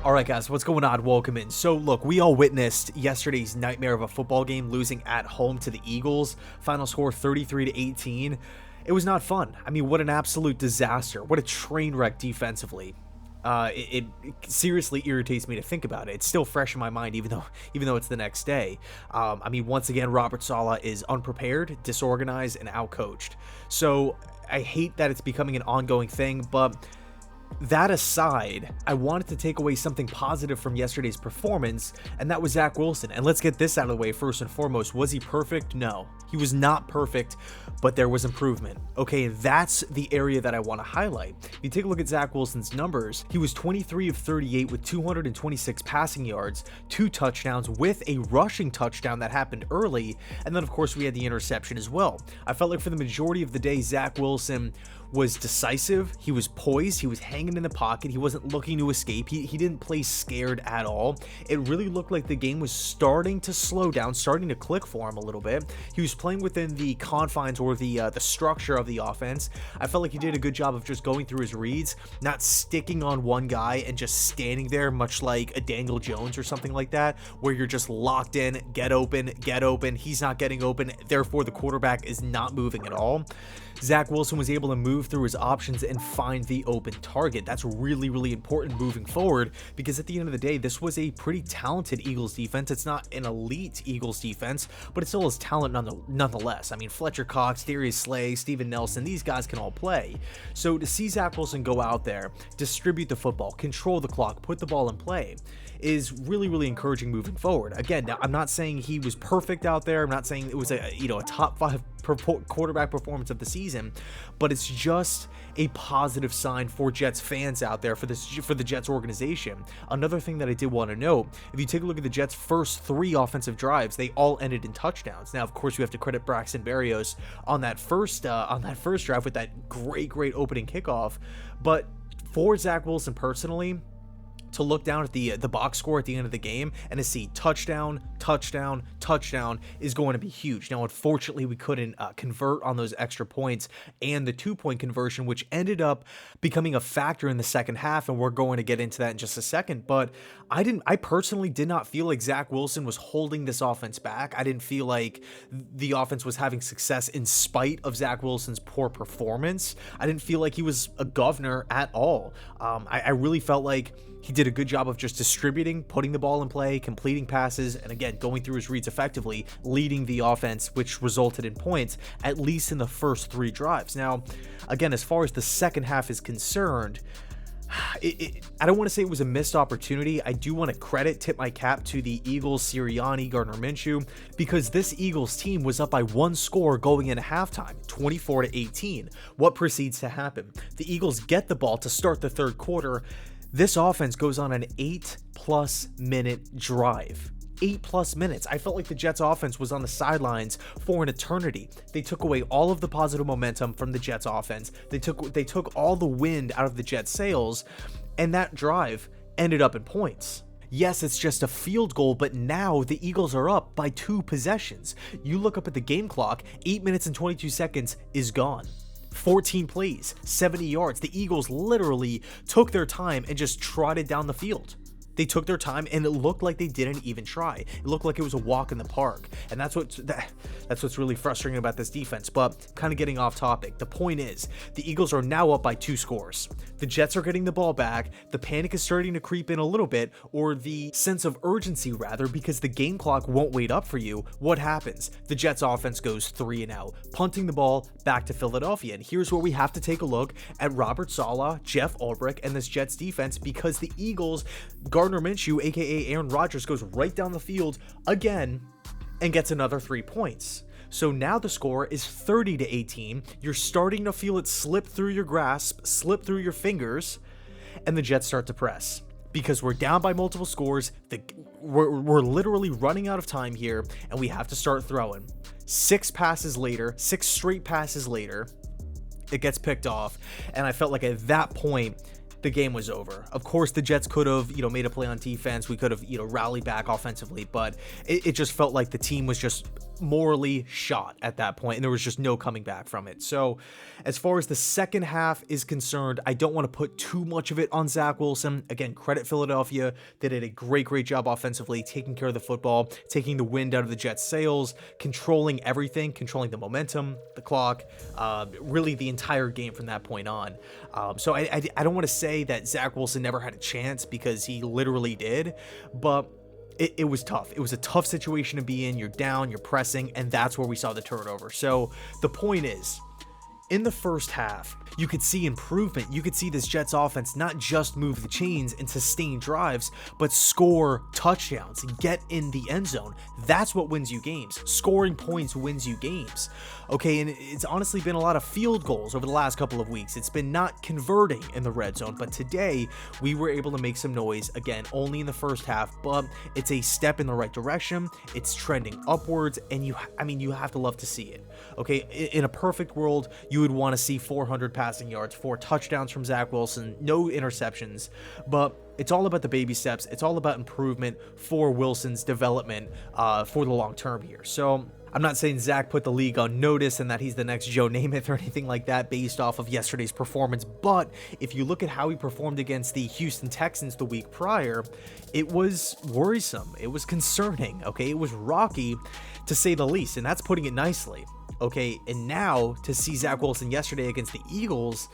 All right, guys, what's going on? Welcome in. So, look, we all witnessed yesterday's nightmare of a football game, losing at home to the Eagles. Final score 33-18. It was not fun. I mean, what an absolute disaster. What a train wreck defensively. It seriously irritates me to think about it. It's still fresh in my mind, even though it's the next day. I mean, once again, Robert Saleh is unprepared, disorganized, and outcoached. So I hate that it's becoming an ongoing thing, but that aside, I wanted to take away something positive from yesterday's performance, and that was Zach Wilson. And let's get this out of the way first and foremost. Was he perfect? No. He was not perfect, but there was improvement. Okay, that's the area that I want to highlight. If you take a look at Zach Wilson's numbers, he was 23 of 38 with 226 passing yards, 2 touchdowns with a rushing touchdown that happened early, and then of course we had the interception as well. I felt like for the majority of the day, Zach Wilson was decisive, he was poised, he was hanging in the pocket, he wasn't looking to escape, he didn't play scared at all. It really looked like the game was starting to slow down, starting to click for him a little bit. He was playing within the confines or the structure of the offense. I felt like he did a good job of just going through his reads, not sticking on one guy and just standing there, much like a Daniel Jones or something like that, where you're just locked in, get open, he's not getting open, therefore the quarterback is not moving at all. Zach Wilson was able to move through his options and find the open target. That's really, really important moving forward, because at the end of the day, this was a pretty talented Eagles defense. It's not an elite Eagles defense, but it still has talent nonetheless. I mean, Fletcher Cox, Darius Slay, Steven Nelson, these guys can all play. So to see Zach Wilson go out there, distribute the football, control the clock, put the ball in play, is really, really encouraging moving forward. Again, now I'm not saying he was perfect out there. I'm not saying it was a top 5 quarterback performance of the season, but it's just a positive sign for Jets fans out there, for the Jets organization. Another thing that I did want to note, if you take a look at the Jets' first 3 offensive drives, they all ended in touchdowns. Now, of course, we have to credit Braxton Berrios on that first drive with that great opening kickoff, but for Zach Wilson personally, to look down at the box score at the end of the game and to see touchdown is going to be huge. Now, unfortunately, we couldn't convert on those extra points and the 2-point conversion, which ended up becoming a factor in the second half, and we're going to get into that in just a second. But I personally did not feel like Zach Wilson was holding this offense back. I didn't feel like the offense was having success in spite of Zach Wilson's poor performance. I didn't feel like he was a governor at all. I really felt like he did a good job of just distributing, putting the ball in play, completing passes, and again, going through his reads effectively, leading the offense, which resulted in points, at least in the first 3 drives. Now, again, as far as the second half is concerned, I don't want to say it was a missed opportunity. I do want to tip my cap to the Eagles, Sirianni, Gardner Minshew, because this Eagles team was up by 1 score going into halftime, 24-18. What proceeds to happen? The Eagles get the ball to start the third quarter. This offense goes on an 8+ minute drive. 8+ minutes. I felt like the Jets offense was on the sidelines for an eternity. They took away all of the positive momentum from the Jets offense. They took all the wind out of the Jets sails, and that drive ended up in points. Yes, it's just a field goal, but now the Eagles are up by 2 possessions. You look up at the game clock, 8 minutes and 22 seconds is gone. 14 plays, 70 yards. The Eagles literally took their time and just trotted down the field. They took their time, and it looked like they didn't even try. It looked like it was a walk in the park, and that's what's really frustrating about this defense. But kind of getting off topic, the point is the Eagles are now up by 2 scores. The Jets are getting the ball back. The panic is starting to creep in a little bit, or the sense of urgency rather, because the game clock won't wait up for you. What happens? The Jets offense goes 3 and out, punting the ball back to Philadelphia. And here's where we have to take a look at Robert Saleh, Jeff Ulbrich, and this Jets defense, because the Eagles, Gardner Minshew, aka Aaron Rodgers, goes right down the field again and gets another 3 points. So now the score is 30-18. You're starting to feel it slip through your grasp, slip through your fingers, and the Jets start to press. Because we're down by multiple scores, we're literally running out of time here, and we have to start throwing. 6 straight passes later, it gets picked off, and I felt like at that point, the game was over. Of course, the Jets could have, made a play on defense. We could have, rallied back offensively, but it just felt like the team was just morally shot at that point, and there was just no coming back from it. So as far as the second half is concerned, I don't want to put too much of it on Zach Wilson. Again, credit Philadelphia. They did a great job offensively, taking care of the football, taking the wind out of the Jets' sails, controlling everything, controlling the momentum, the clock, really the entire game from that point on. So I don't want to say that Zach Wilson never had a chance, because he literally did, but it was tough. It was a tough situation to be in. You're down, you're pressing, and that's where we saw the turnover. So the point is, in the first half, you could see improvement. You could see this Jets offense not just move the chains and sustain drives, but score touchdowns and get in the end zone. That's what wins you games. Scoring points wins you games. Okay, and it's honestly been a lot of field goals over the last couple of weeks. It's been not converting in the red zone, but today we were able to make some noise, again, only in the first half, but it's a step in the right direction. It's trending upwards, and you have to love to see it. Okay, in a perfect world, you would want to see 400 passing yards, 4 touchdowns from Zach Wilson, no interceptions, but it's all about the baby steps. It's all about improvement for Wilson's development for the long term here. So I'm not saying Zach put the league on notice and that he's the next Joe Namath or anything like that based off of yesterday's performance, but if you look at how he performed against the Houston Texans the week prior, it was worrisome. It was concerning, okay? It was rocky, to say the least, and that's putting it nicely, okay? And now to see Zach Wilson yesterday against the Eagles,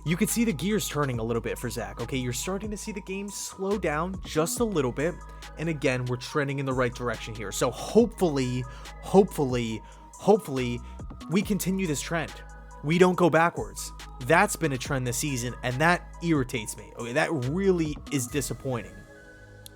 you could see the gears turning a little bit for Zach, okay? You're starting to see the game slow down just a little bit, and again, we're trending in the right direction here. So hopefully, we continue this trend. We don't go backwards. That's been a trend this season, and that irritates me, okay? That really is disappointing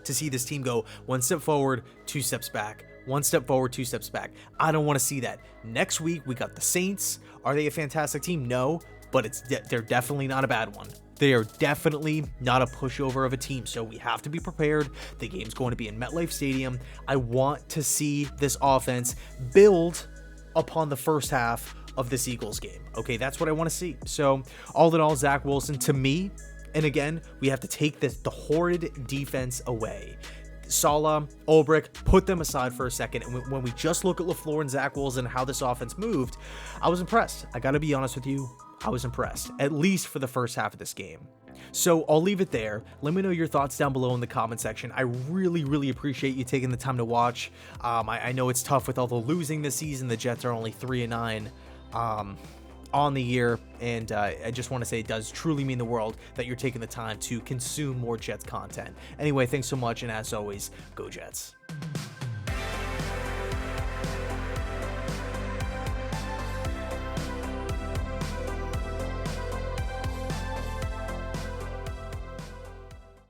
to see this team go 1 step forward, 2 steps back. 1 step forward, 2 steps back. I don't want to see that. Next week, we got the Saints. Are they a fantastic team? No, but they're definitely not a bad one. They are definitely not a pushover of a team, so we have to be prepared. The game's going to be in MetLife Stadium. I want to see this offense build upon the first half of this Eagles game. Okay, that's what I want to see. So all in all, Zach Wilson, to me, and again, we have to take the horrid defense away. Saleh, Ulbrich, put them aside for a second. And when we just look at LaFleur and Zach Wilson and how this offense moved, I was impressed. I got to be honest with you. I was impressed, at least for the first half of this game. So I'll leave it there. Let me know your thoughts down below in the comment section. I really appreciate you taking the time to watch. I know it's tough with all the losing this season. The Jets are only 3-9 on the year, and I just want to say it does truly mean the world that you're taking the time to consume more Jets content. Anyway, thanks so much, and as always, go Jets.